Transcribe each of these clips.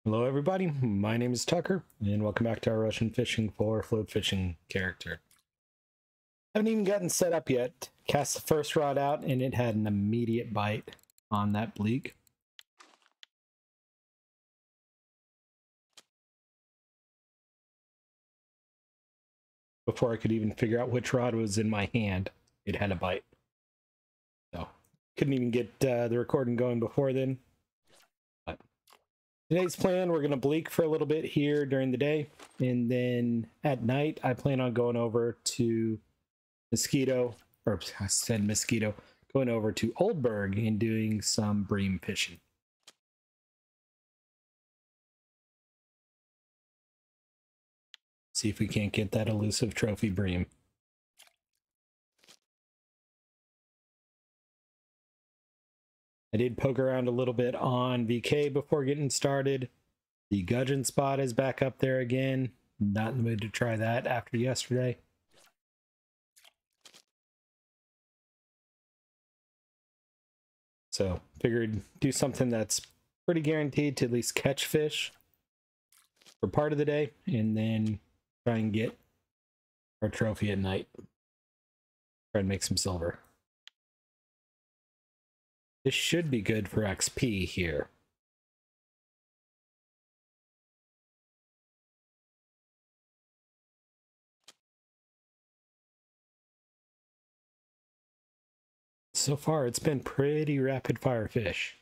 Hello everybody, my name is Tucker, and welcome back to our Russian Fishing for Float Fishing character. Haven't even gotten set up yet. Cast the first rod out, and it had an immediate bite on that bleak. Before I could even figure out which rod was in my hand, it had a bite. So, couldn't even get the recording going before then. But today's plan, we're going to bleak for a little bit here during the day, and then at night, I plan on going over to Mosquito, or I said Mosquito, going over to Old Burg and doing some bream fishing. See if we can't get that elusive trophy bream. I did poke around a little bit on VK before getting started. The gudgeon spot is back up there again. Not in the mood to try that after yesterday. So figured do something that's pretty guaranteed to at least catch fish for part of the day, and then try and get our trophy at night. Try and make some silver. This should be good for XP here. So far, it's been pretty rapid fire fish.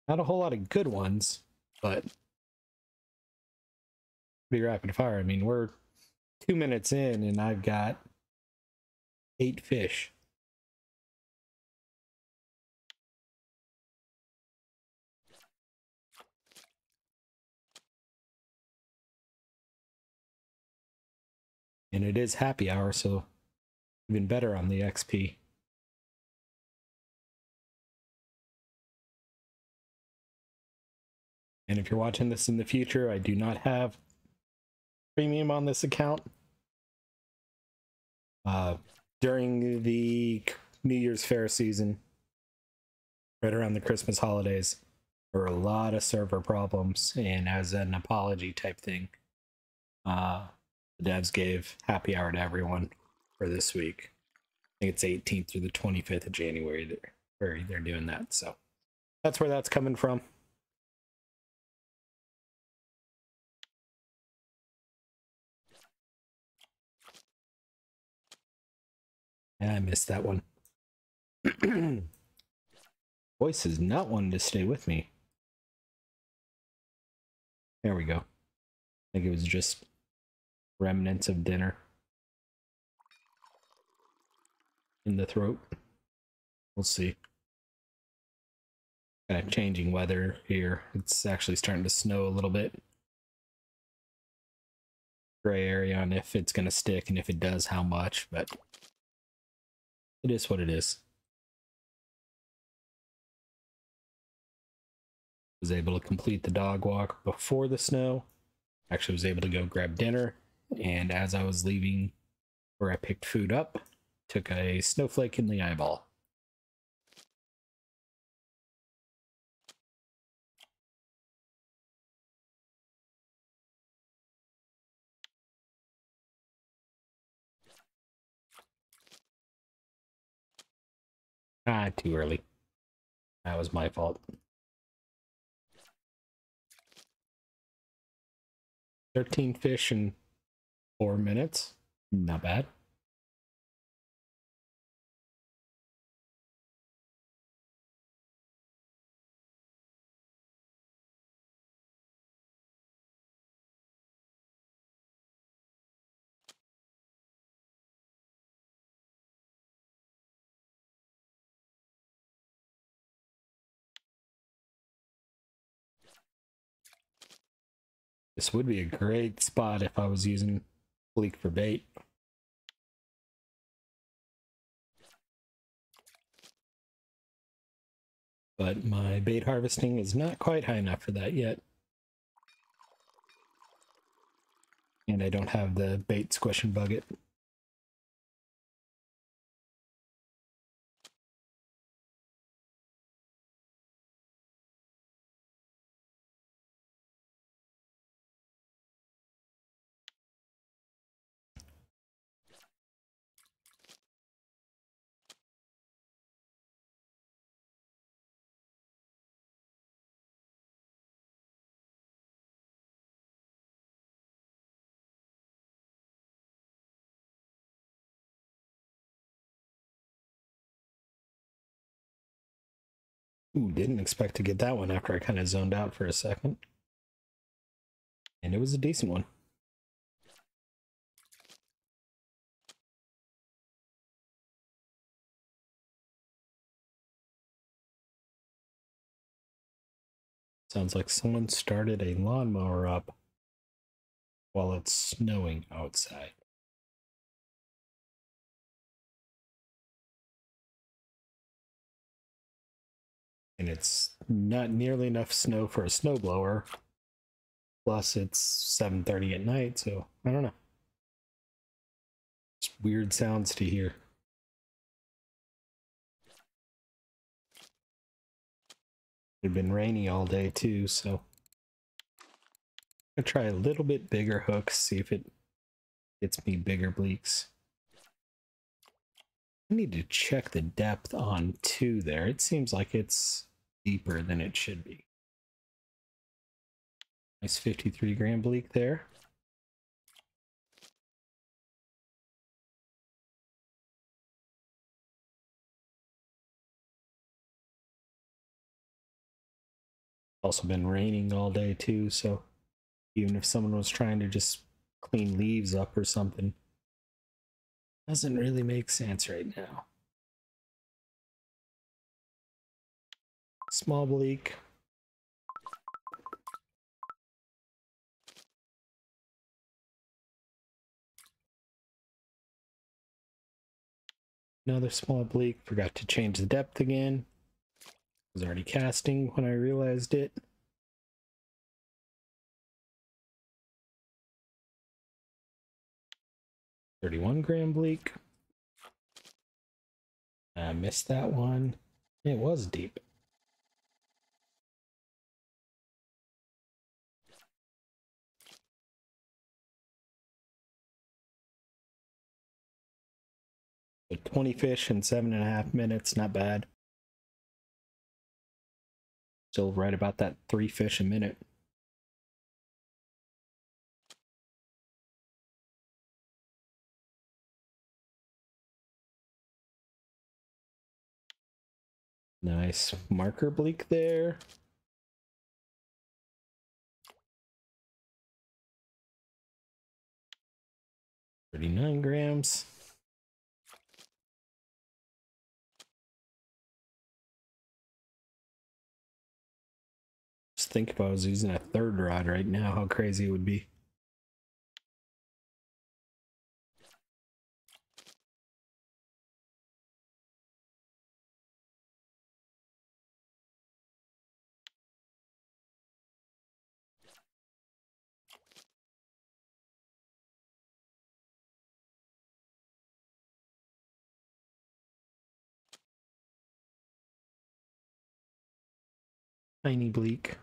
Not a whole lot of good ones, but pretty rapid fire. I mean, we're 2 minutes in and I've got 8 fish. And it is happy hour, so even better on the XP. And if you're watching this in the future, I do not have premium on this account. During the New Year's Fair season, right around the Christmas holidays, there were a lot of server problems, and as an apology type thing, the devs gave happy hour to everyone for this week. I think it's 18th through the 25th of January where they're doing that, so that's where that's coming from. And I missed that one. Voice is not wanting to stay with me. There we go. I think it was just remnants of dinner in the throat. We'll see. Kind of changing weather here. It's actually starting to snow a little bit. Gray area on if it's going to stick, and if it does, how much, but it is what it is. Was able to complete the dog walk before the snow. Actually was able to go grab dinner, and as I was leaving where I picked food up, took a snowflake in the eyeball. Ah, too early. That was my fault. 13 fish in 4 minutes. Not bad. This would be a great spot if I was using Bleak for bait. But my bait harvesting is not quite high enough for that yet. And I don't have the bait squish and bucket. Ooh, didn't expect to get that one after I kind of zoned out for a second. And it was a decent one. Sounds like someone started a lawnmower up while it's snowing outside. And it's not nearly enough snow for a snowblower. Plus, it's 7:30 at night, so I don't know. It's weird sounds to hear. It had been rainy all day too, so I'm gonna try a little bit bigger hooks, see if it gets me bigger bleaks. I need to check the depth on 2 there. It seems like it's deeper than it should be. Nice 53-gram bleak there. Also been raining all day too, so even if someone was trying to just clean leaves up or something, doesn't really make sense right now. Small bleak. Another small bleak. Forgot to change the depth again. Was already casting when I realized it. 31-gram bleak. I missed that one. It was deep. So 20 fish in 7.5 minutes, not bad. Still right about that 3 fish a minute. Nice marker bleak there. $39 grams. Just think if I was using a 3rd rod right now, how crazy it would be. Tiny bleak.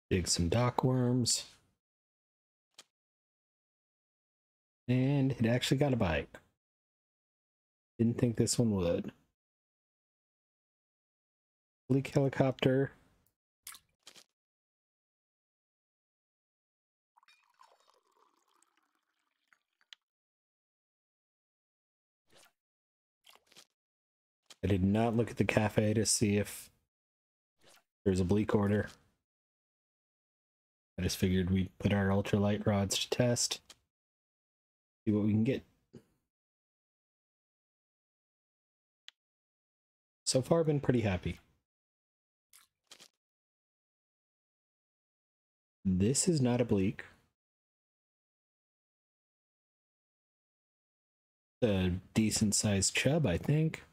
Dig some dock worms. And it actually got a bite. Didn't think this one would. Bleak helicopter. I did not look at the cafe to see if there's a bleak order. I just figured we'd put our ultralight rods to test. See what we can get. So far, been pretty happy. This is not a bleak. A decent sized chub, I think.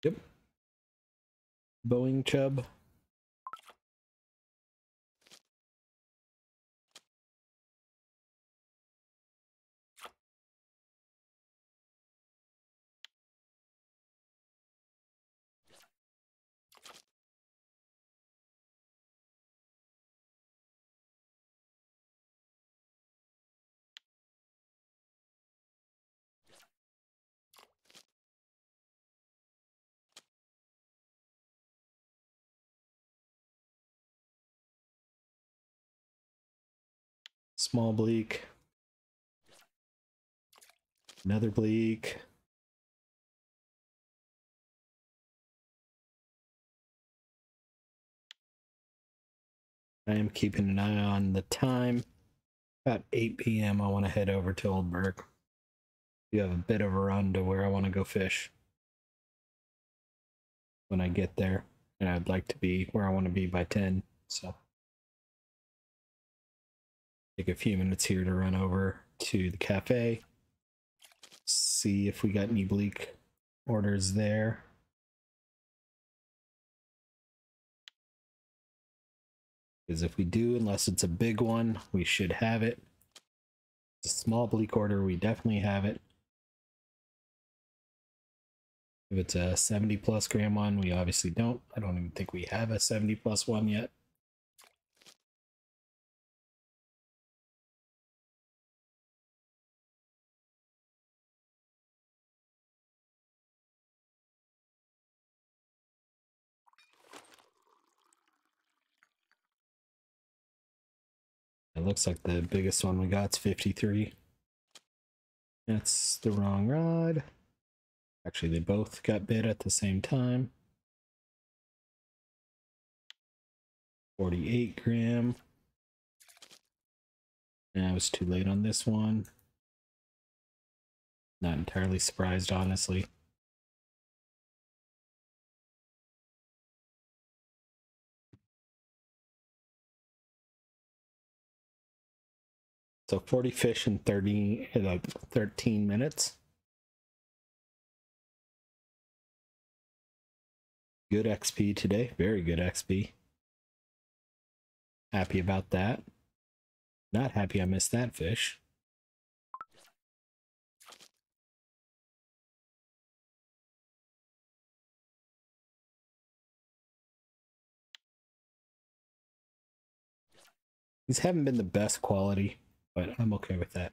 Yep. Boeing chub. Small bleak. Another bleak. I am keeping an eye on the time. About 8 p.m. I want to head over to Old Burg. You have a bit of a run to where I want to go fish when I get there. And I'd like to be where I want to be by 10. So take a few minutes here to run over to the cafe. See if we got any bleak orders there. Because if we do, unless it's a big one, we should have it. It's a small bleak order, we definitely have it. If it's a 70 plus gram one, we obviously don't. I don't even think we have a 70 plus one yet. It looks like the biggest one we got's 53. That's the wrong rod. Actually, they both got bit at the same time. 48 gram. And I was too late on this one. Not entirely surprised, honestly. So 40 fish in 13 minutes. Good XP today. Very good XP. Happy about that. Not happy I missed that fish. These haven't been the best quality, but I'm okay with that.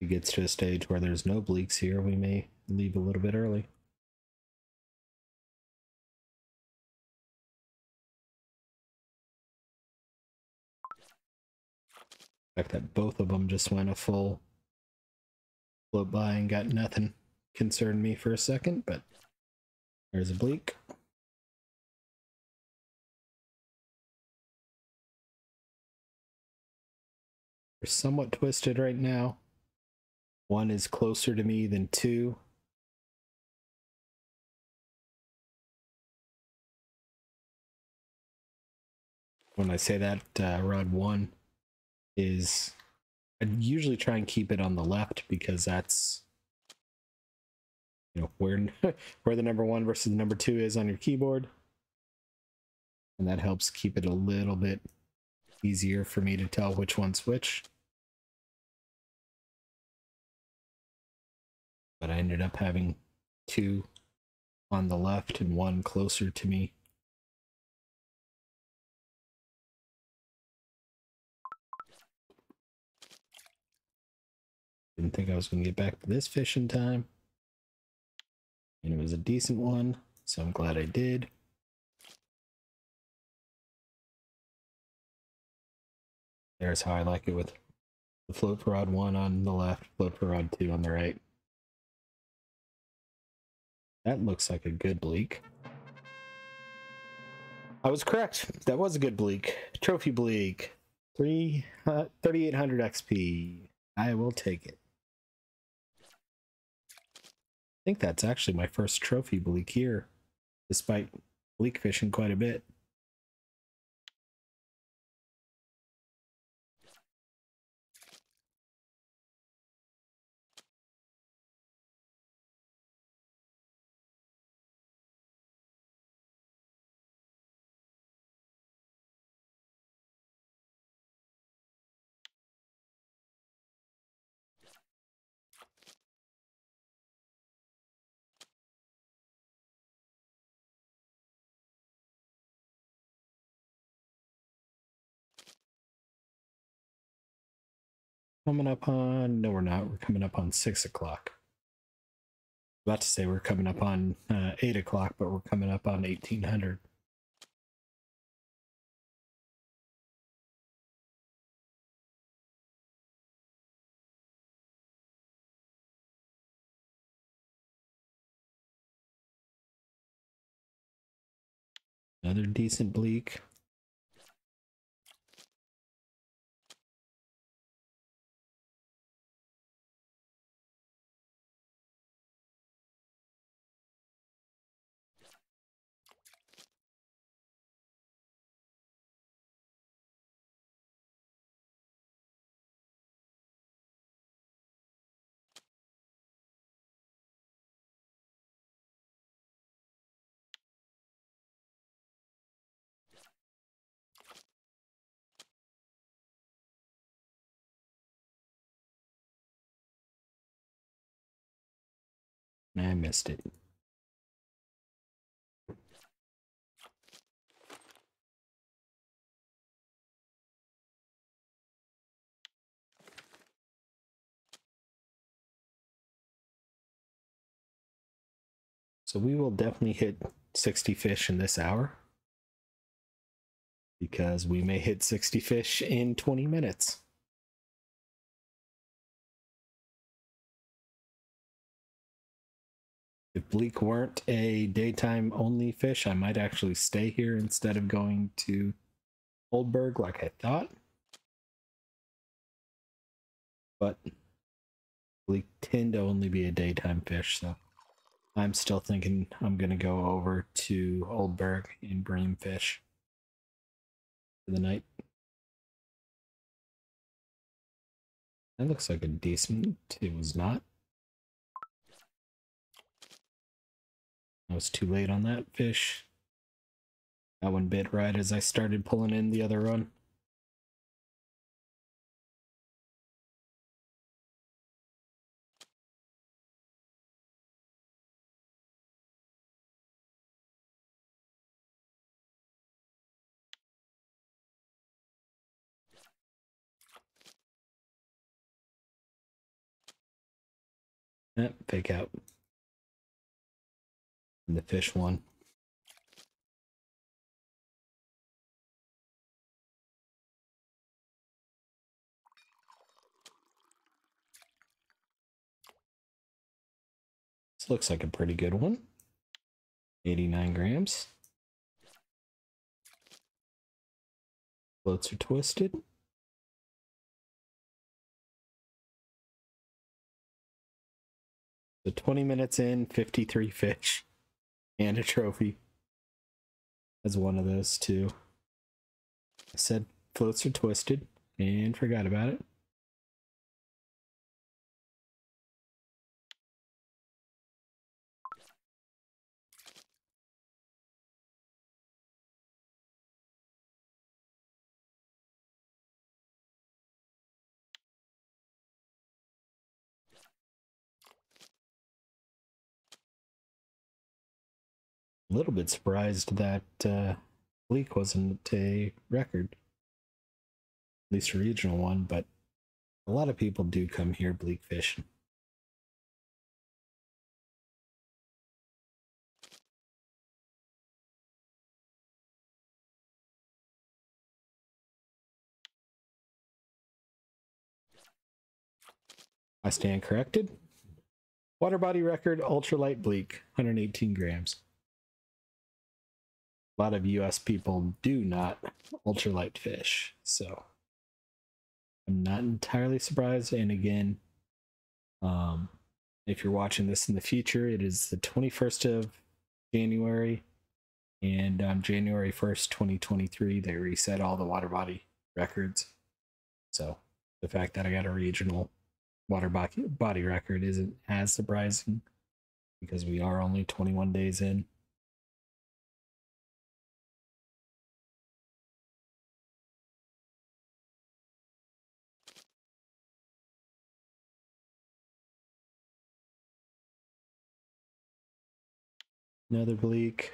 If it gets to a stage where there's no bleaks here, we may leave a little bit early. The fact that both of them just went a full float by and got nothing concerned me for a second, but there's a bleak. They're somewhat twisted right now. One is closer to me than two. When I say that, rod one is, I usually try and keep it on the left because that's, you know, where where the number one versus the number two is on your keyboard, and that helps keep it a little bit easier for me to tell which one's which. ended up having two on the left and one closer to me. Didn't think I was going to get back to this fish in time. And it was a decent one, so I'm glad I did. There's how I like it, with the float rod 1 on the left, float rod 2 on the right. That looks like a good bleak. I was correct. That was a good bleak. Trophy bleak. 3,800 XP. I will take it. I think that's actually my first trophy bleak here, despite bleak fishing quite a bit. Coming up on... No, we're not. We're coming up on 6 o'clock. About to say we're coming up on 8 o'clock, but we're coming up on 1800. Another decent bleak. I missed it. So we will definitely hit 60 fish in this hour, because we may hit 60 fish in 20 minutes. If bleak weren't a daytime only fish, I might actually stay here instead of going to Oldberg like I thought. But bleak tend to only be a daytime fish, so I'm still thinking I'm going to go over to Oldberg and bream fish for the night. That looks like a decent... It was not. I was too late on that fish. That one bit right as I started pulling in the other run. Fake out. And the fish won. This looks like a pretty good one. 89 grams. Floats are twisted. So 20 minutes in, 53 fish. And a trophy. As one of those two. I said floats are twisted and forgot about it. A little bit surprised that Bleak wasn't a record, at least a regional one, but a lot of people do come here bleak fishing. I stand corrected. Water body record, ultralight bleak, 118 grams. A lot of US people do not ultralight fish, so I'm not entirely surprised. And again, if you're watching this in the future, it is the 21st of January, and on January 1st, 2023, they reset all the water body records. So the fact that I got a regional water body record isn't as surprising because we are only 21 days in. Another bleak.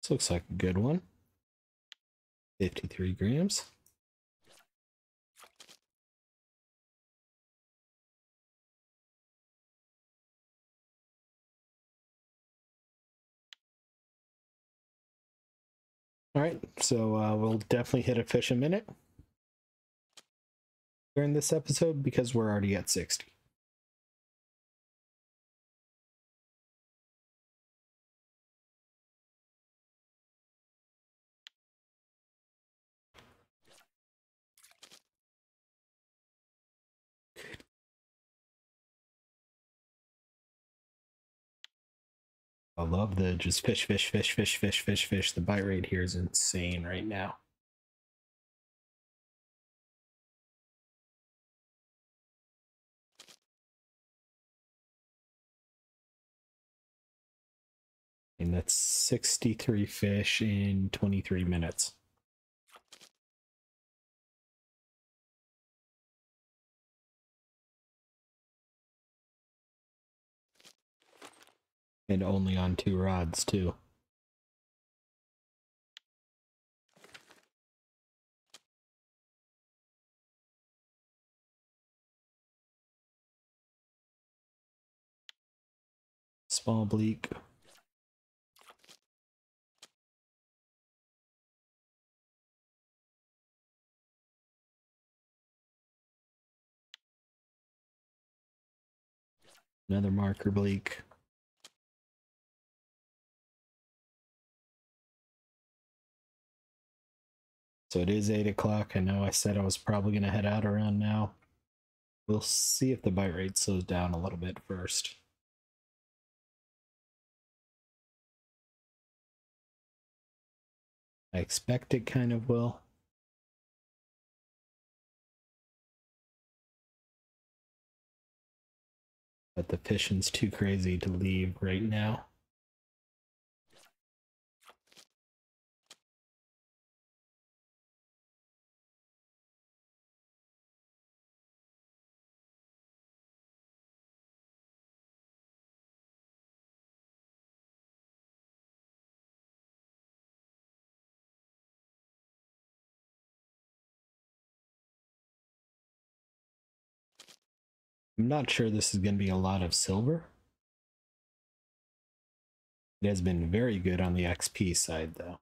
This looks like a good one. 53 grams. All right, so we'll definitely hit a fish a minute during this episode because we're already at 60. I love the just fish, fish, fish, fish, fish, fish, fish. The bite rate here is insane right now. And that's 63 fish in 23 minutes. And only on 2 rods, too. Small bleak. Another marker bleak. So it is 8 o'clock. I know I said I was probably going to head out around now. We'll see if the bite rate slows down a little bit first. I expect it kind of will. But the fishing's too crazy to leave right now. I'm not sure this is going to be a lot of silver. It has been very good on the XP side, though.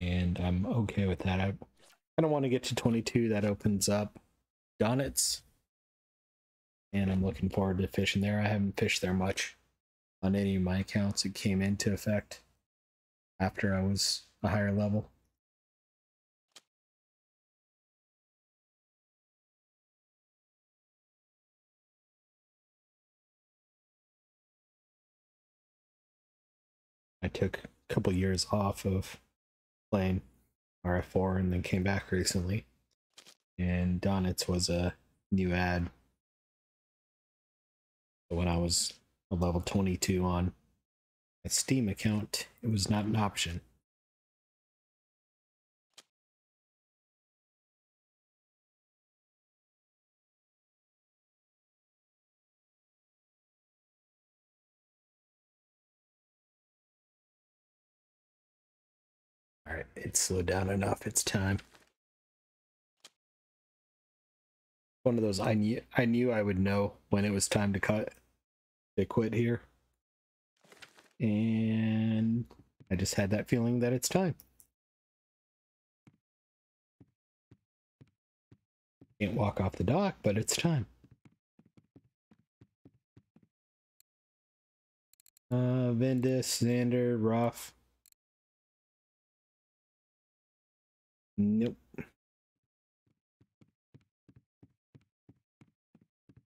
And I'm okay with that. I don't want to get to 22. That opens up Donits. And I'm looking forward to fishing there. I haven't fished there much on any of my accounts. It came into effect after I was a higher level. I took a couple years off of playing RF4 and then came back recently. And Donits was a new ad. So when I was a level 22 on a Steam account, it was not an option. All right, it's slowed down enough. It's time. One of those I knew I would know when it was time to quit here. And I just had that feeling that it's time. Can't walk off the dock, but it's time. Vendis, Xander, Ruff. Nope.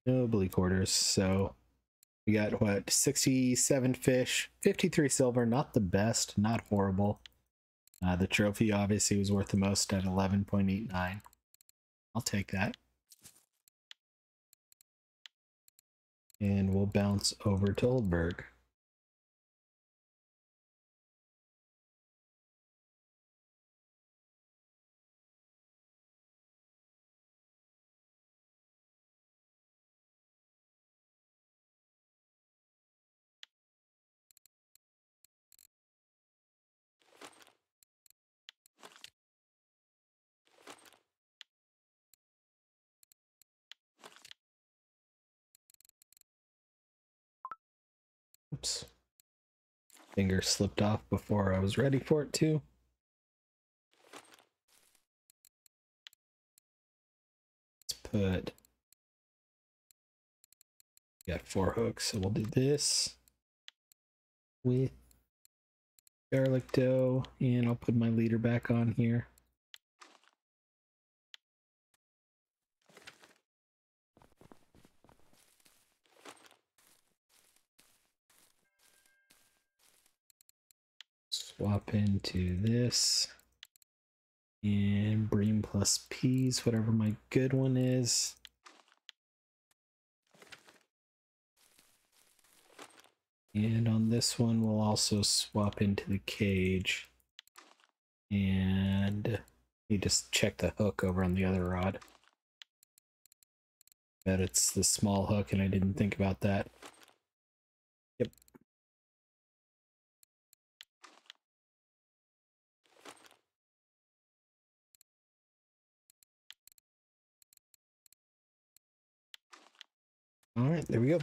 No Bleak orders. So we got what, 67 fish, 53 silver, not the best, not horrible. The trophy obviously was worth the most at 11.89. I'll take that. And we'll bounce over to Oldburg. Oops. Finger slipped off before I was ready for it to. Let's put... Got 4 hooks, so we'll do this with garlic dough, and I'll put my leader back on here. Swap into this. And bream plus peas, whatever my good one is. And on this one, we'll also swap into the cage. And you just check the hook over on the other rod. Bet it's the small hook, and I didn't think about that. Yep. All right, there we go.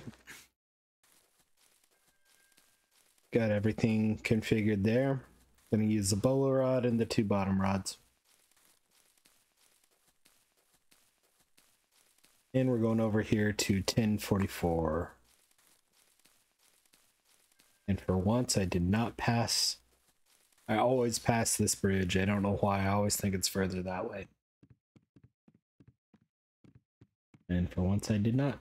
Got everything configured there. Gonna use the bolo rod and the 2 bottom rods. And we're going over here to 1044. And for once, I did not pass. I always pass this bridge. I don't know why. I always think it's further that way. And for once, I did not.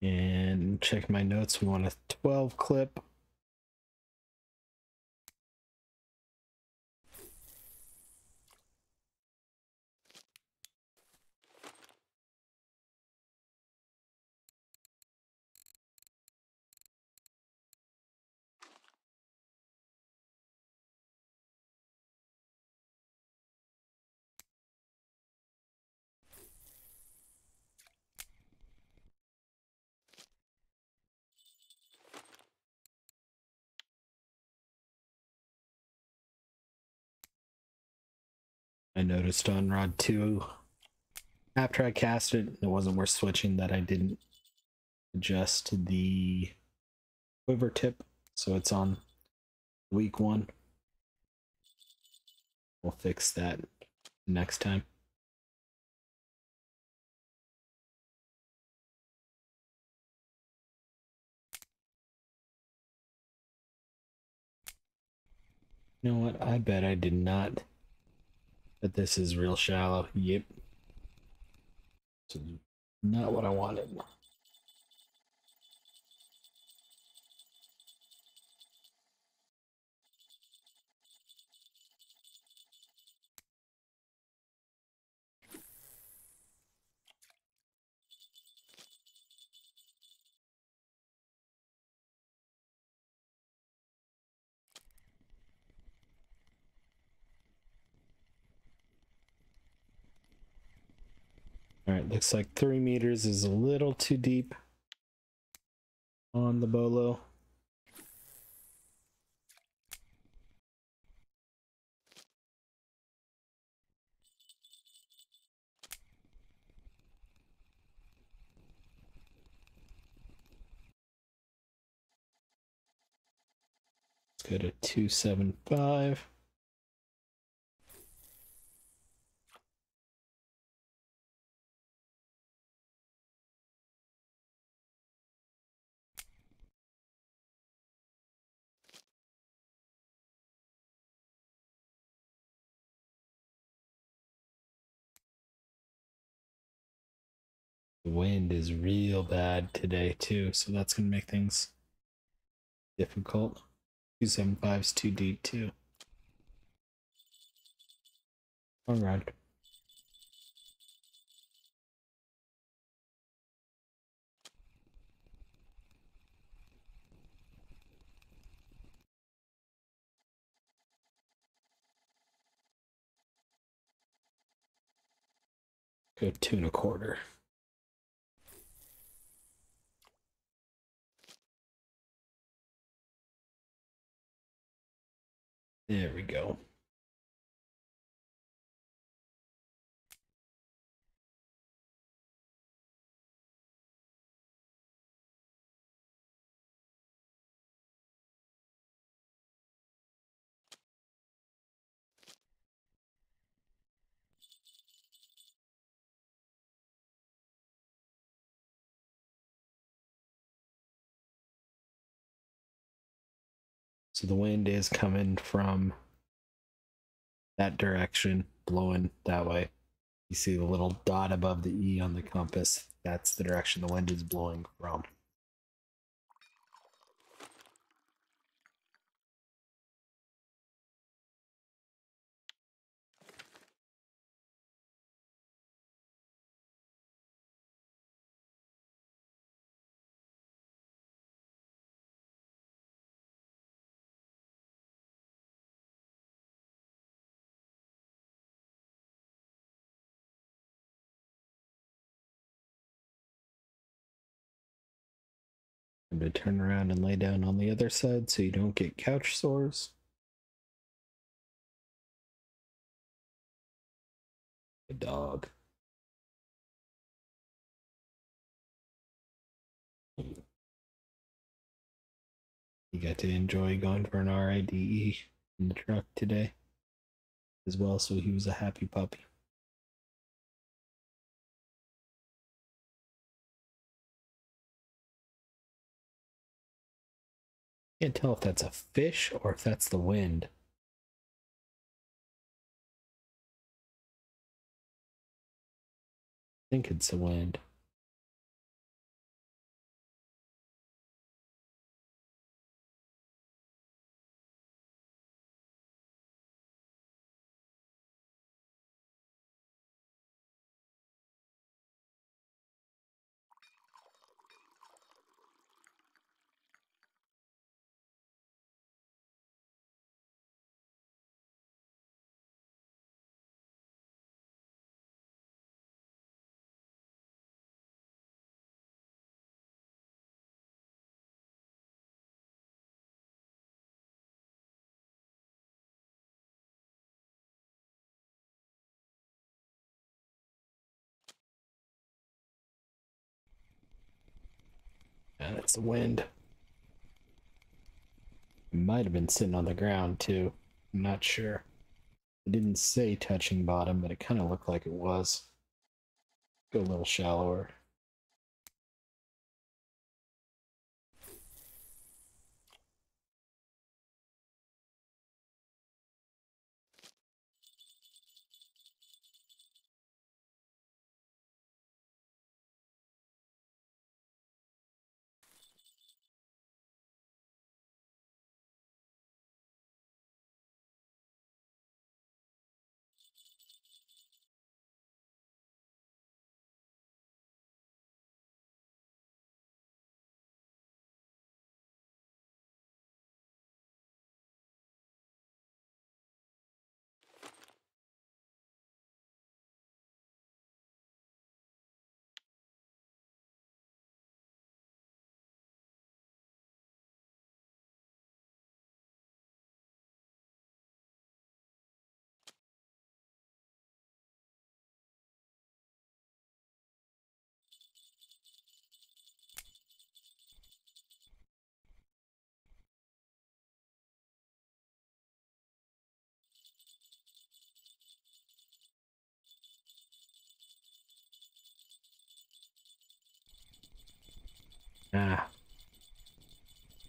And check my notes. We want a 12 clip. I noticed on rod 2, after I cast it, it wasn't worth switching, that I didn't adjust the quiver tip, so it's on weak 1. We'll fix that next time. You know what? I bet I did not. But this is real shallow. Yep. Not what I wanted. All right, looks like 3 meters is a little too deep on the bolo. Let's go to 275. The wind is real bad today too, so that's gonna make things difficult. 275 is too deep too. All right. Go 2.25. There we go. So the wind is coming from that direction, blowing that way. You see the little dot above the E on the compass. That's the direction the wind is blowing from. I'm going to turn around and lay down on the other side so you don't get couch sores. Good dog. You got to enjoy going for an RIDE in the truck today as well, so he was a happy puppy. Can't tell if that's a fish or if that's the wind. I think it's the wind. Yeah, that's the wind. It might have been sitting on the ground too. I'm not sure. It didn't say touching bottom, but it kind of looked like it was. Go a little shallower.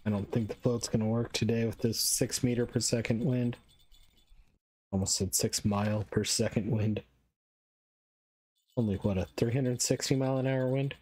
I don't think the float's gonna work today with this 6 meter per second wind. Almost said 6 mile per second wind. Only what, a 360 mile an hour wind?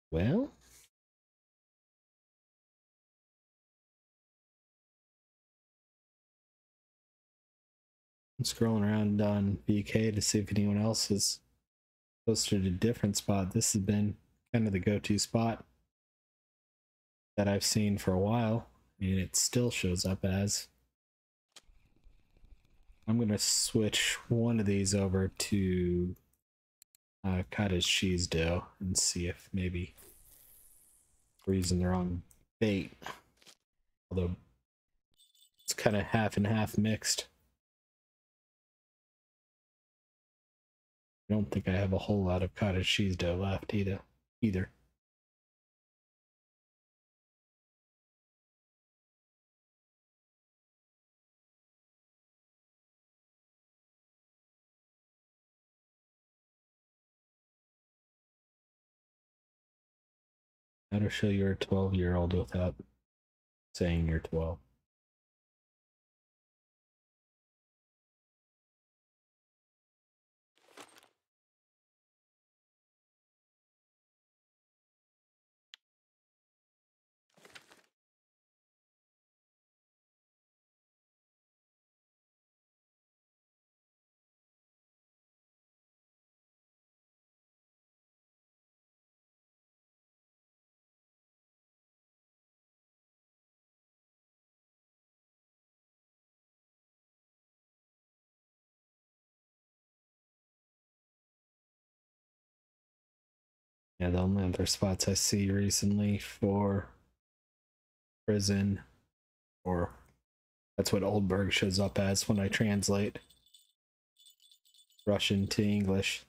Well, I'm scrolling around on VK to see if anyone else has posted a different spot. This has been kind of the go-to spot that I've seen for a while, and it still shows up as. I'm gonna switch one of these over to cottage cheese dough and see if maybe we're using the wrong bait. Although it's kind of half and half mixed. I don't think I have a whole lot of cottage cheese dough left either. How to show you're a 12-year-old without saying you're 12. Yeah, the only other spots I see recently for prison, or that's what Old Burg shows up as when I translate Russian to English.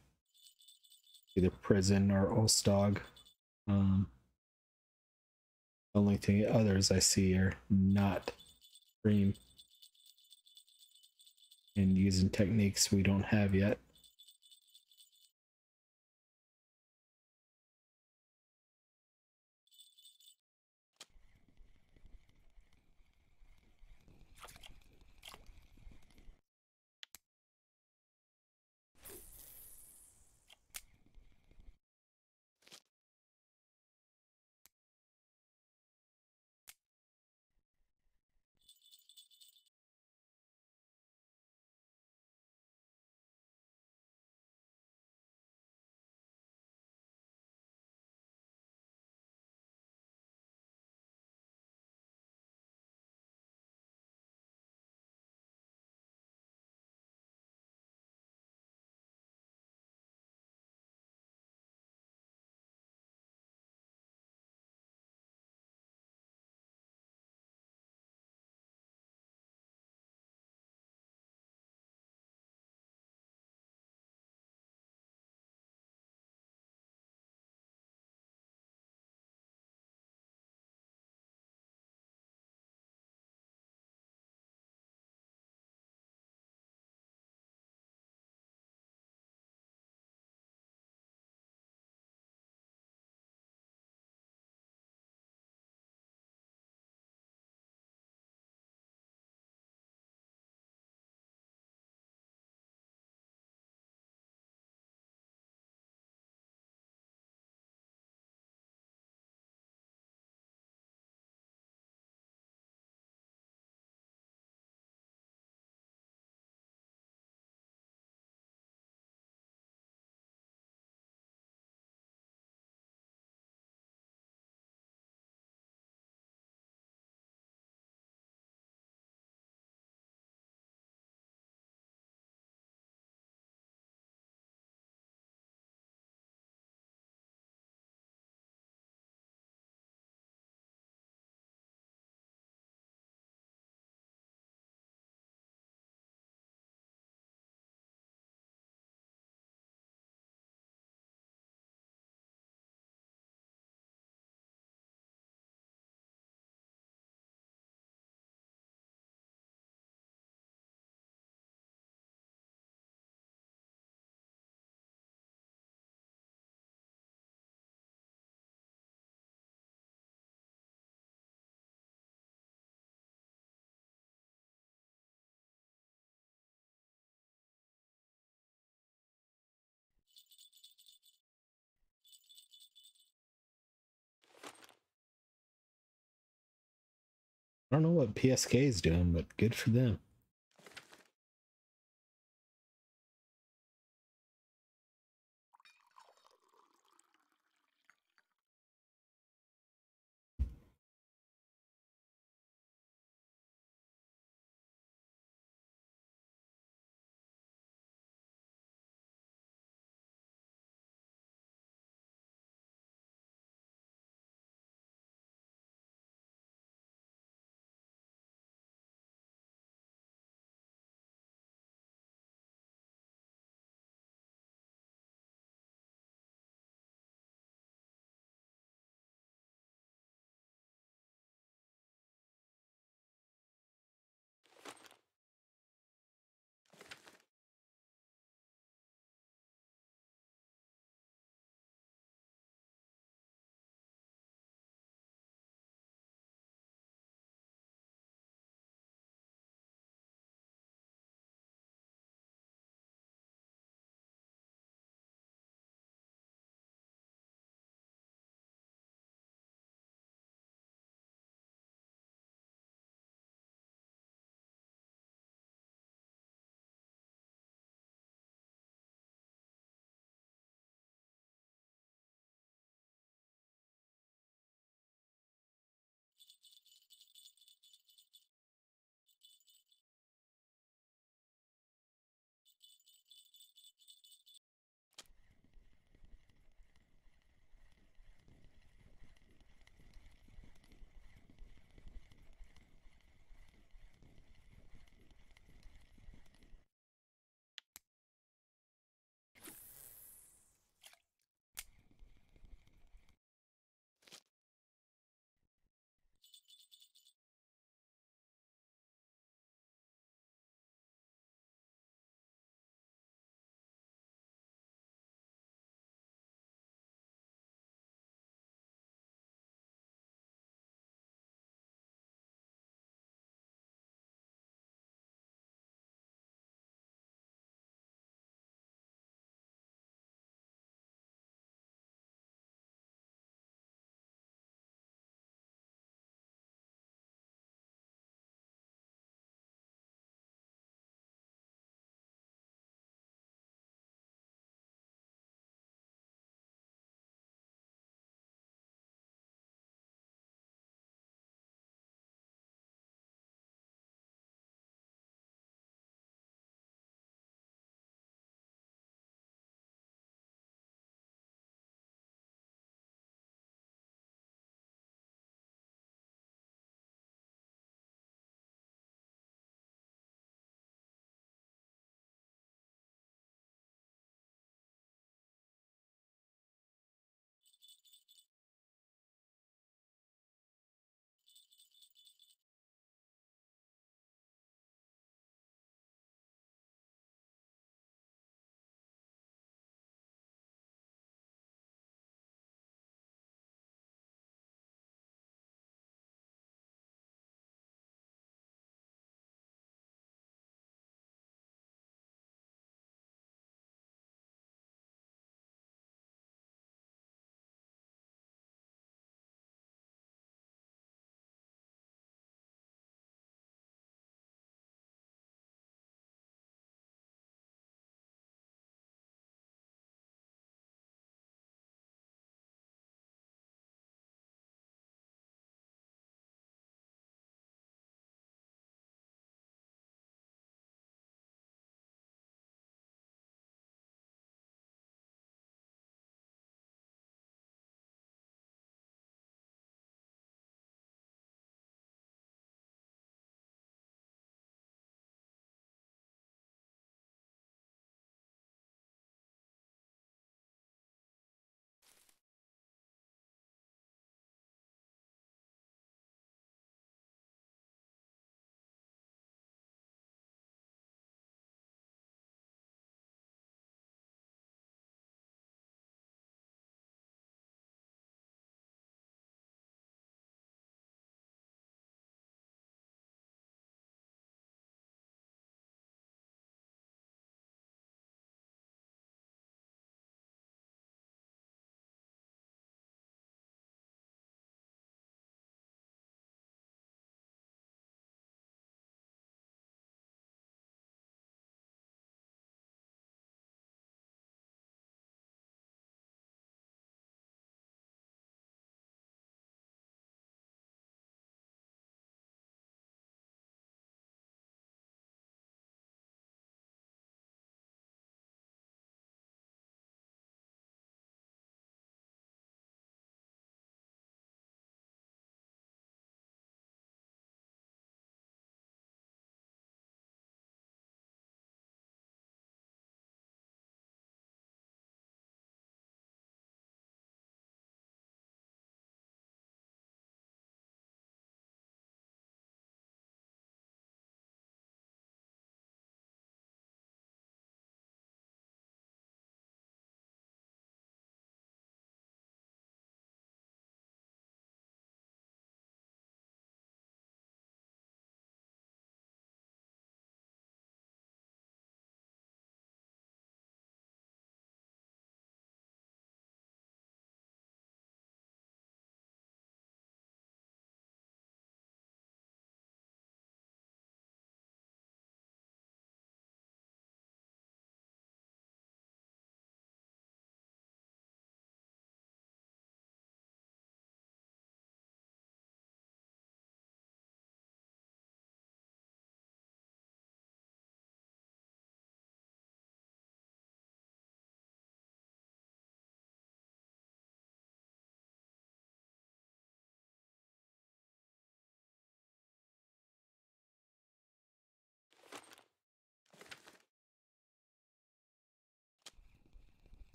Either prison or Ostog. The only thing others I see are not bream and using techniques we don't have yet. I don't know what PSK is doing, but good for them.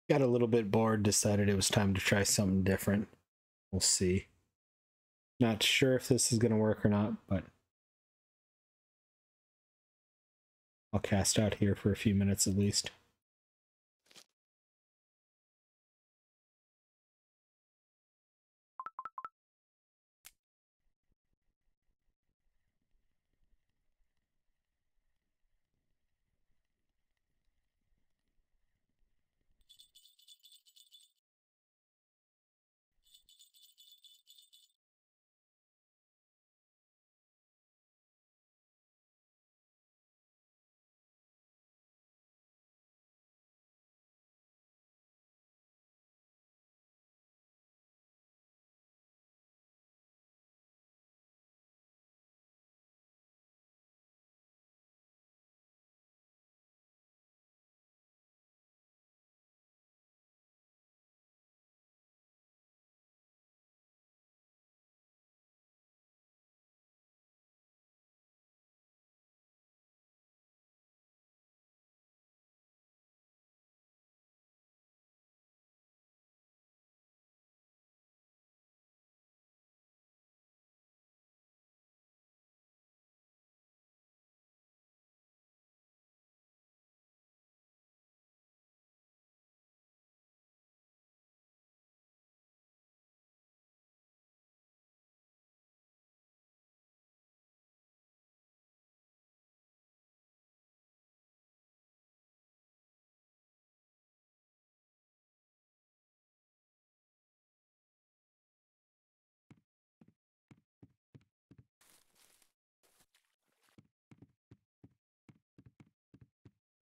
Got a little bit bored, decided it was time to try something different. We'll see. Not sure if this is going to work or not, but I'll cast out here for a few minutes at least.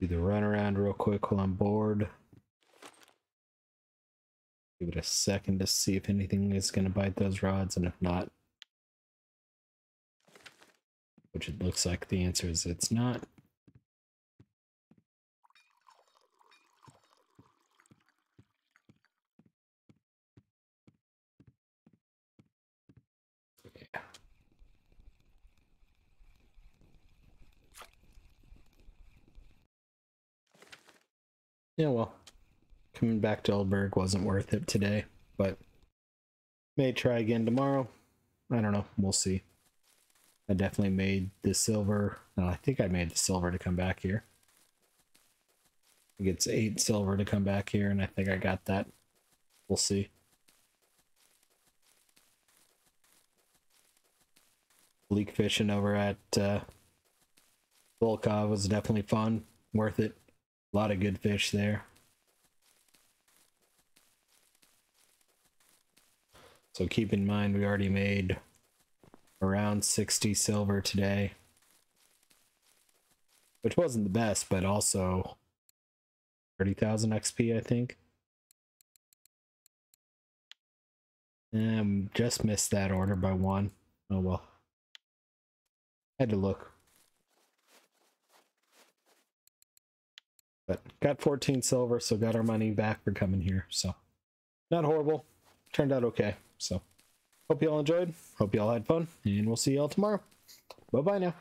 Do the run around real quick while I'm bored. Give it a second to see if anything is going to bite those rods, and if not, which it looks like the answer is it's not. Yeah. Yeah, well, coming back to Old Burg wasn't worth it today, but may try again tomorrow. I don't know. We'll see. I definitely made the silver. No, I think I made the silver to come back here. I think it's 8 silver to come back here, and I think I got that. We'll see. Bleak fishing over at Volkov was definitely fun. Worth it. A lot of good fish there. So keep in mind, we already made around 60 silver today, which wasn't the best, but also 30,000 XP, I think. Just missed that order by 1. Oh well. Had to look. But got 14 silver, so got our money back for coming here. So not horrible. Turned out okay. So hope you all enjoyed. Hope you all had fun. And we'll see you all tomorrow. Bye-bye now.